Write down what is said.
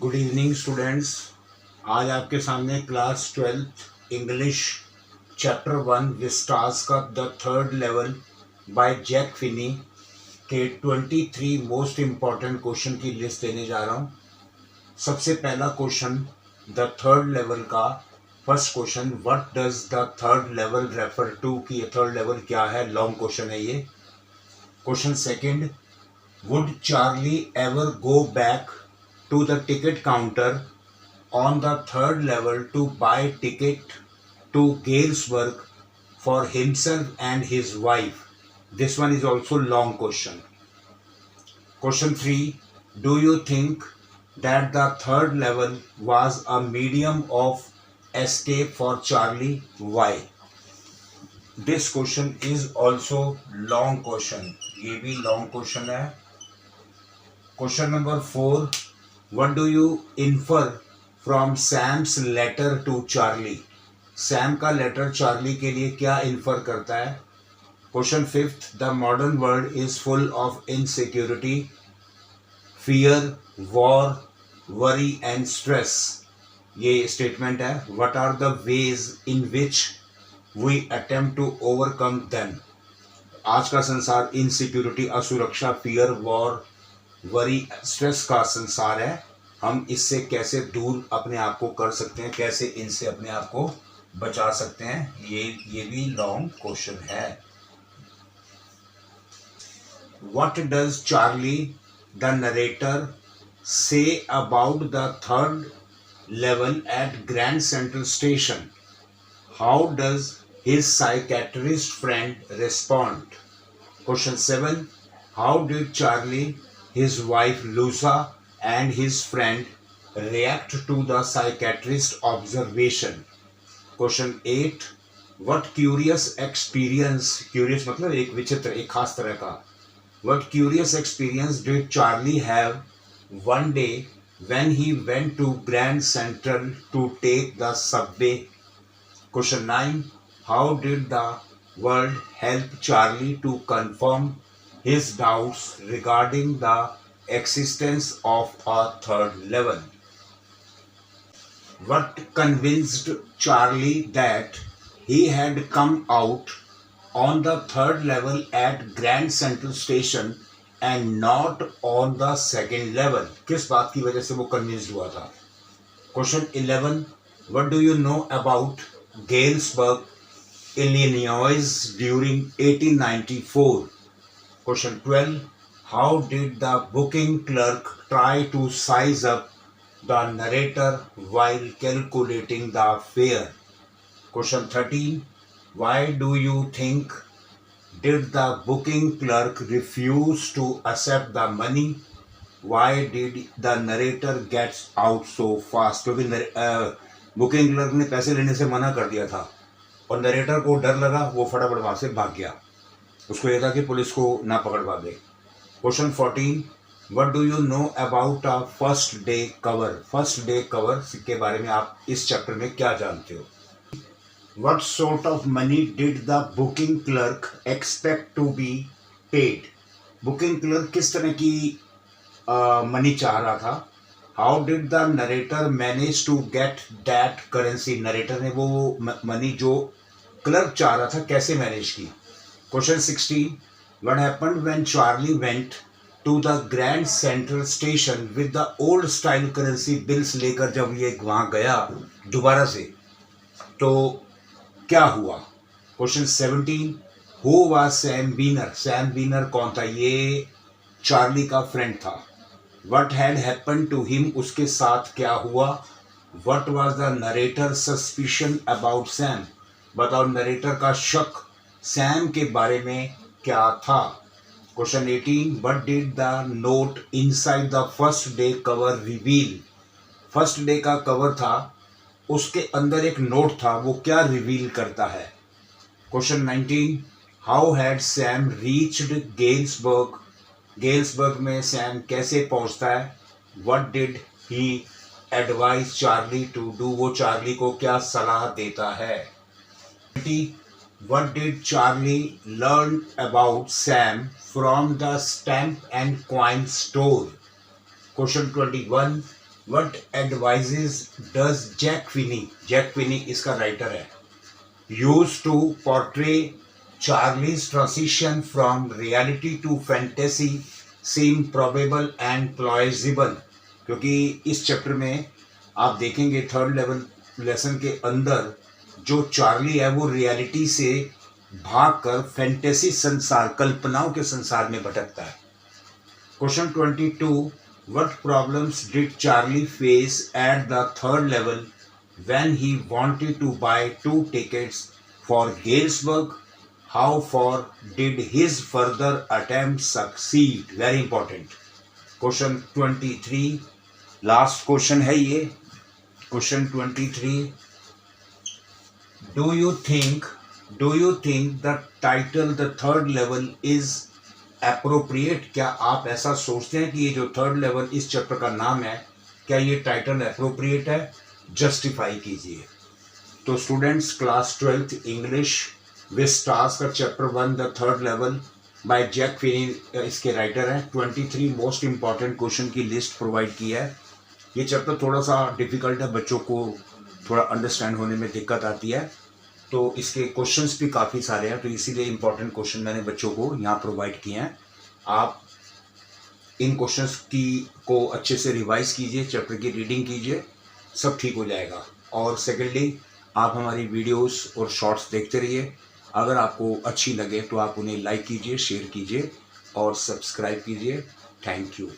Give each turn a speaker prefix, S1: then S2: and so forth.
S1: Good evening students. आज आपके सामने class 12th English chapter 1 Vistas का the third level by Jack Finney के 23 मोस्ट इम्पॉर्टेंट क्वेश्चन की लिस्ट देने जा रहा हूँ। सबसे पहला क्वेश्चन द थर्ड लेवल का first question, what does the third level refer to, कि ये थर्ड लेवल क्या है, लॉन्ग क्वेश्चन है ये। Question second, would Charlie ever go back to the ticket counter on the third level to buy ticket to Galesburg for himself and his wife? This one is also long question. Question 3, do you think that the third level was a medium of escape for Charlie? Why? This question is also long question. ये भी long question है. Question number 4, what do you infer from Sam's letter to Charlie? Sam का letter Charlie के लिए क्या infer करता है? Question 5th, the modern world is full of insecurity, fear, war, worry and stress. ये statement है. What are the ways in which we attempt to overcome them? आज का संसार इनसिक्योरिटी, असुरक्षा, फियर, वॉर, वरी, स्ट्रेस का संसार है. हम इससे कैसे दूर अपने आप को कर सकते हैं, कैसे इनसे अपने आप को बचा सकते हैं, ये भी लॉन्ग क्वेश्चन है. What does Charlie the narrator say about the third level at Grand Central station? How does his psychiatrist friend respond? Question 7, how did Charlie, his wife Lusa and his friend react to the psychiatrist's observation? Question 8, what curious experience, curious मतलब एक विचित्र, एक खास तरह का, what curious experience did Charlie have one day when he went to Grand Central to take the subway? Question 9, how did the world help Charlie to confirm his doubts regarding the existence of a third level? What convinced Charlie that he had come out on the third level at Grand Central Station and not on the second level? किस बात की वजह से वो convinced हुआ था? Question 11, what do you know about Galesburg, Illinois during 1894? Question 12, how did the booking clerk try to size up the narrator while calculating the fare? Question 13, why do you think did the booking clerk refuse to accept the money? Why did the narrator get out so fast? क्योंकि booking clerk ने पैसे लेने से मना कर दिया था और नरेटर को डर लगा, वो फटाफट वहां से भाग गया. उसको यह था कि पुलिस को ना पकड़ पावे. Question 14, what do you know about a first day cover? First day cover के बारे में आप इस चैप्टर में क्या जानते हो? What sort of money did the booking clerk expect to be paid? Booking clerk किस तरह की मनी चाह रहा था? How did the narrator manage to get that currency? Narrator ने वो मनी जो क्लर्क चाह रहा था कैसे मैनेज की? Question 16, what happened when Charlie went to the Grand Central Station with the old style currency bills लेकर जब ये वहाँ गया दोबारा से, तो क्या हुआ? Question 17, who was Sam Beaner? Sam Beaner कौन था? ये चार्ली का फ्रेंड था. What had happened to him? उसके साथ क्या हुआ? What was the narrator's suspicion about Sam? बताओ नरेटर का शक सैम के बारे में क्या था? Question 18, what did the note inside the first day cover reveal? First day का कवर था, उसके अंदर एक नोट था, वो क्या रिवील करता है? Question 19, how had Sam reached Galesburg? Galesburg में सैम कैसे पहुंचता है? What did he advise Charlie to do? वो चार्ली को क्या सलाह देता है? What did Charlie learn about Sam from the stamp and coin store? Question 21, What advices does Jack Finney इसका राइटर है, used to portray Charlie's transition from reality to fantasy seem probable and plausible? क्योंकि इस chapter में आप देखेंगे third level lesson के अंदर जो चार्ली है वो रियलिटी से भागकर फैंटेसी संसार, कल्पनाओं के संसार में भटकता है। Question 22, what problems did Charlie face at the third level when he wanted to buy 2 tickets for Galesburg? How far did his further attempt succeed? Very important. Question 23, last question है ये। Question 23, do you think the title the third level is appropriate? क्या आप ऐसा सोचते हैं कि ये जो थर्ड लेवल इस चैप्टर का नाम है, क्या ये टाइटल एप्रोप्रिएट है? जस्टिफाई कीजिए। तो students, class 12th English Vistas का chapter 1 the third level by Jack Finney इसके राइटर हैं। 23 मोस्ट इंपॉर्टेंट क्वेश्चन की लिस्ट प्रोवाइड की है। ये चैप्टर थोड़ा सा डिफिकल्ट है, बच्चों को थोड़ा अंडरस्टैंड होने में दिक्कत आती है, तो इसके क्वेश्चंस भी काफ़ी सारे हैं, तो इसीलिए इंपॉर्टेंट क्वेश्चन मैंने बच्चों को यहाँ प्रोवाइड किए हैं। आप इन क्वेश्चंस को अच्छे से रिवाइज कीजिए, चैप्टर की रीडिंग कीजिए, सब ठीक हो जाएगा। और सेकेंडली, आप हमारी वीडियोस और शॉर्ट्स देखते रहिए। अगर आपको अच्छी लगे तो आप उन्हें लाइक कीजिए, शेयर कीजिए और सब्सक्राइब कीजिए। Thank you.